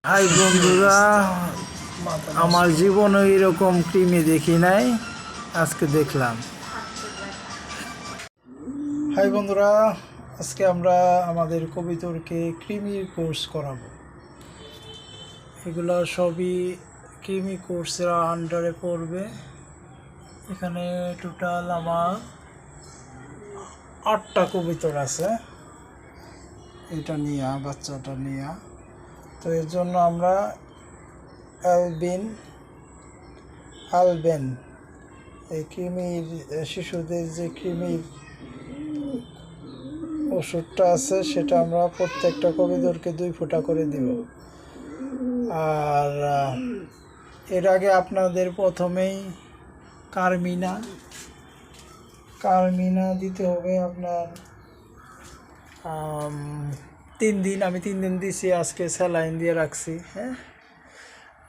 High বন্ধুরা, আমার জীবনে এরকম কৃমি দেখি নাই, আজকে দেখলাম। হাই বন্ধুরা, আজকে আমরা আমাদের কবিতরকে কৃমির কোর্স করাবো। এগুলো সবই কৃমি কোর্সের আন্ডারে পড়বে। এখানে টোটাল আমার 8টা কবিতর আছে, এটা নিয়ে বাচ্চাটা নিয়ে। তো এর জন্য আমরা আলবেন এই কৃমির শিশুদের যে কৃমির ওষুধটা আছে সেটা আমরা প্রত্যেকটা কবিতরকে 2 ফোঁটা করে দিব। আর এর আগে আপনাদের প্রথমেই কারমিনা দিতে হবে আপনার 3 দিন। আমি 3 দিন দিছি, আজকে স্যালাইন দিয়ে রাখছি। হ্যাঁ,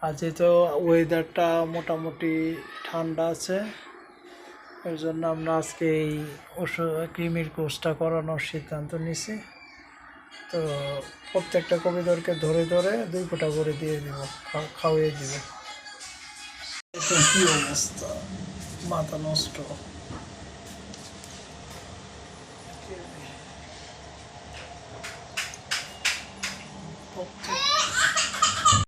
আর যেহেতু ওয়েদারটা মোটামুটি ঠান্ডা আছে, এর জন্য আমরা আজকে এই কৃমির কোর্সটা করানোর সিদ্ধান্ত নিছি। তো প্রত্যেকটা কবিতরকে ধরে ধরে 2 ফোঁটা করে দিয়ে দিব, খাওয়িয়ে দিব। এটা কি অবস্থা, মাথা নষ্ট। প্রত্যেকটা